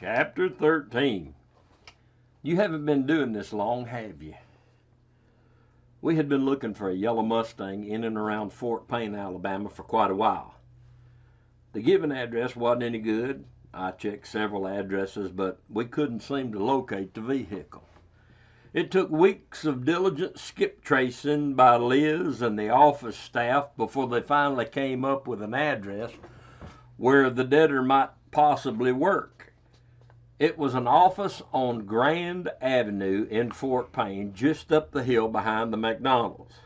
Chapter 13. You haven't been doing this long, have you? We had been looking for a yellow Mustang in and around Fort Payne, Alabama for quite a while. The given address wasn't any good. I checked several addresses, but we couldn't seem to locate the vehicle. It took weeks of diligent skip tracing by Liz and the office staff before they finally came up with an address where the debtor might possibly work. It was an office on Grand Avenue in Fort Payne, just up the hill behind the McDonald's.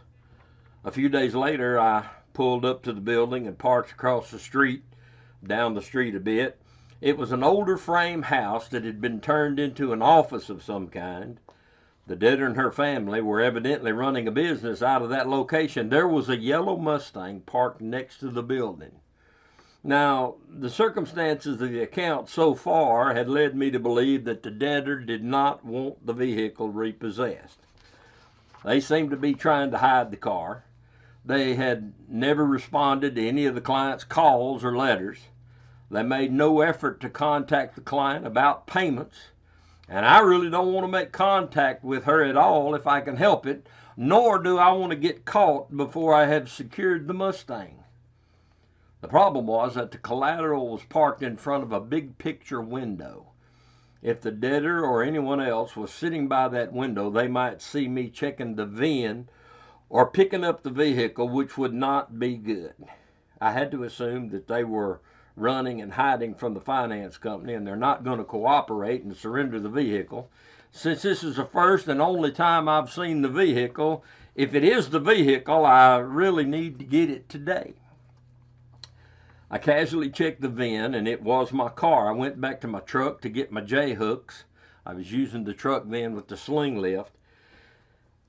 A few days later, I pulled up to the building and parked across the street, down the street a bit. It was an older frame house that had been turned into an office of some kind. The debtor and her family were evidently running a business out of that location. There was a yellow Mustang parked next to the building. Now, the circumstances of the account so far had led me to believe that the debtor did not want the vehicle repossessed. They seemed to be trying to hide the car. They had never responded to any of the client's calls or letters. They made no effort to contact the client about payments. And I really don't want to make contact with her at all if I can help it, nor do I want to get caught before I have secured the Mustang. The problem was that the collateral was parked in front of a big picture window. If the debtor or anyone else was sitting by that window, they might see me checking the VIN or picking up the vehicle, which would not be good. I had to assume that they were running and hiding from the finance company, and they're not going to cooperate and surrender the vehicle. Since this is the first and only time I've seen the vehicle, if it is the vehicle, I really need to get it today. I casually checked the VIN, and it was my car. I went back to my truck to get my J-hooks. I was using the truck then with the sling lift.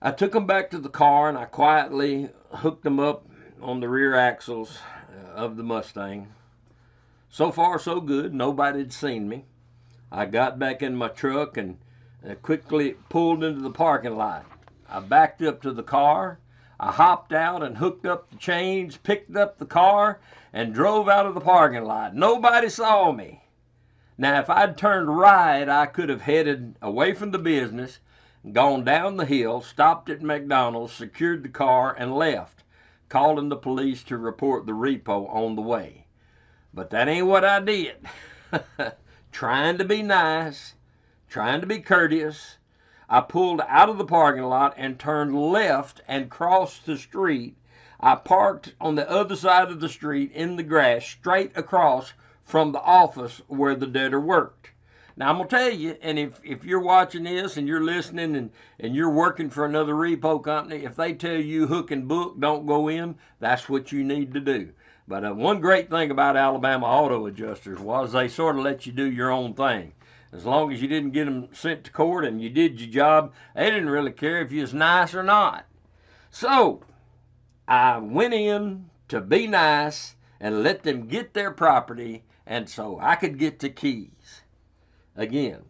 I took them back to the car, and I quietly hooked them up on the rear axles of the Mustang. So far, so good. Nobody had seen me. I got back in my truck and quickly pulled into the parking lot. I backed up to the car. I hopped out and hooked up the chains, picked up the car, and drove out of the parking lot. Nobody saw me. Now, if I'd turned right, I could have headed away from the business, gone down the hill, stopped at McDonald's, secured the car, and left, calling the police to report the repo on the way. But that ain't what I did. Trying to be nice, trying to be courteous, I pulled out of the parking lot and turned left and crossed the street. I parked on the other side of the street in the grass, straight across from the office where the debtor worked. Now, I'm going to tell you, and if you're watching this and you're listening and you're working for another repo company, if they tell you hook and book, don't go in, that's what you need to do. But one great thing about Alabama auto adjusters was they sort of let you do your own thing. As long as you didn't get them sent to court and you did your job, they didn't really care if you was nice or not. So I went in to be nice and let them get their property, and so I could get the keys. Again,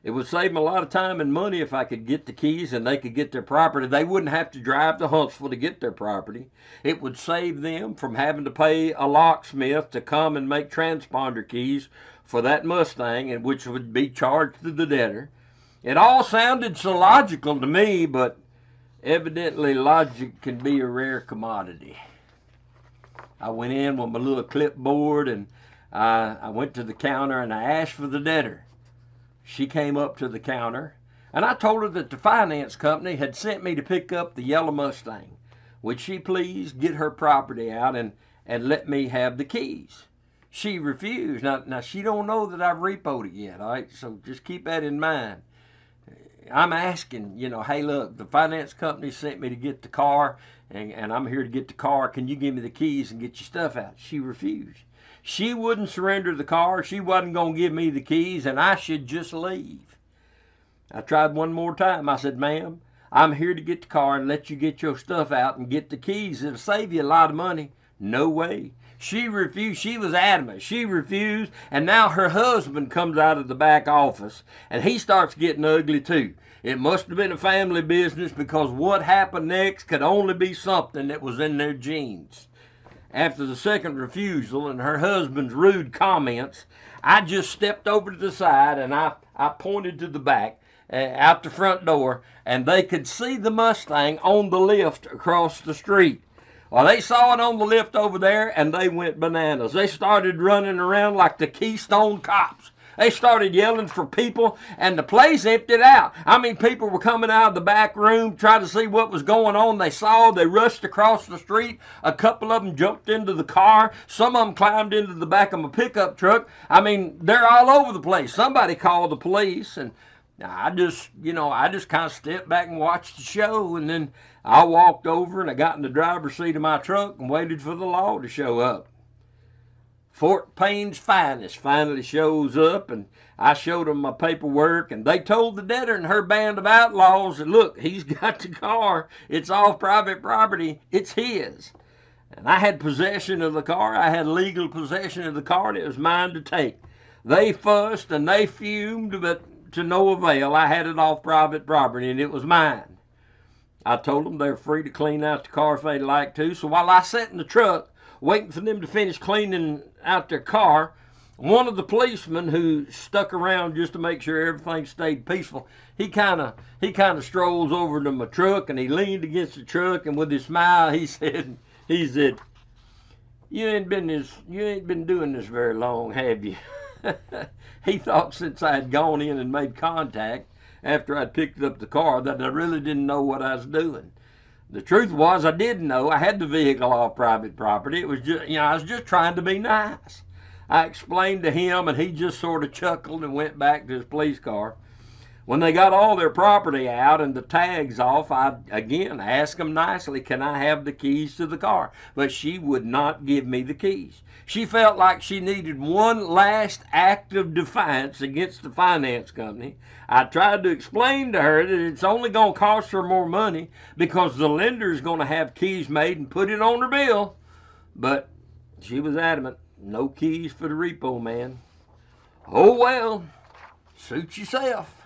it would save them a lot of time and money if I could get the keys and they could get their property. They wouldn't have to drive to Huntsville to get their property. It would save them from having to pay a locksmith to come and make transponder keys for that Mustang, and which would be charged to the debtor. It all sounded so logical to me, but evidently logic can be a rare commodity. I went in with my little clipboard, and I went to the counter and I asked for the debtor. She came up to the counter, and I told her that the finance company had sent me to pick up the yellow Mustang. Would she please get her property out and let me have the keys? She refused. Now she don't know that I've repoed it yet, all right? So just keep that in mind. I'm asking, hey, look, the finance company sent me to get the car, and I'm here to get the car. Can you give me the keys and get your stuff out? She refused. She wouldn't surrender the car. She wasn't going to give me the keys, and I should just leave. I tried one more time. I said, ma'am, I'm here to get the car and let you get your stuff out and get the keys. It'll save you a lot of money. No way. She refused. She was adamant. She refused, and now her husband comes out of the back office, and he starts getting ugly too. It must have been a family business, because what happened next could only be something that was in their genes. after the second refusal and her husband's rude comments, I just stepped over to the side and I pointed to the back, out the front door, and they could see the Mustang on the lift across the street. Well, they saw it on the lift over there, and they went bananas. They started running around like the Keystone Cops. They started yelling for people, and the place emptied out. I mean, people were coming out of the back room trying to see what was going on. They rushed across the street. A couple of them jumped into the car. Some of them climbed into the back of my pickup truck. I mean, they're all over the place. Somebody called the police, and I just kind of stepped back and watched the show, and then I walked over and I got in the driver's seat of my truck and waited for the law to show up. Fort Payne's finest finally shows up, and I showed them my paperwork, and they told the debtor and her band of outlaws that, look, he's got the car. It's off private property. It's his. And I had possession of the car. I had legal possession of the car, and it was mine to take. They fussed and they fumed, but to no avail. I had it off private property, and it was mine. I told them they were free to clean out the car if they'd like to. So while I sat in the truck waiting for them to finish cleaning out their car, one of the policemen who stuck around just to make sure everything stayed peaceful, he kind of strolls over to my truck, and he leaned against the truck, and with his smile he said, you ain't been doing this very long, have you? He thought since I had gone in and made contact after I'd picked up the car that I really didn't know what I was doing. The truth was, I did know. I had the vehicle off private property. It was just, I was just trying to be nice. I explained to him, and he just sort of chuckled and went back to his police car. When they got all their property out and the tags off, I again asked them nicely, can I have the keys to the car? But she would not give me the keys. She felt like she needed one last act of defiance against the finance company. I tried to explain to her that it's only going to cost her more money because the lender is going to have keys made and put it on her bill. But she was adamant, no keys for the repo man. Oh well, suit yourself.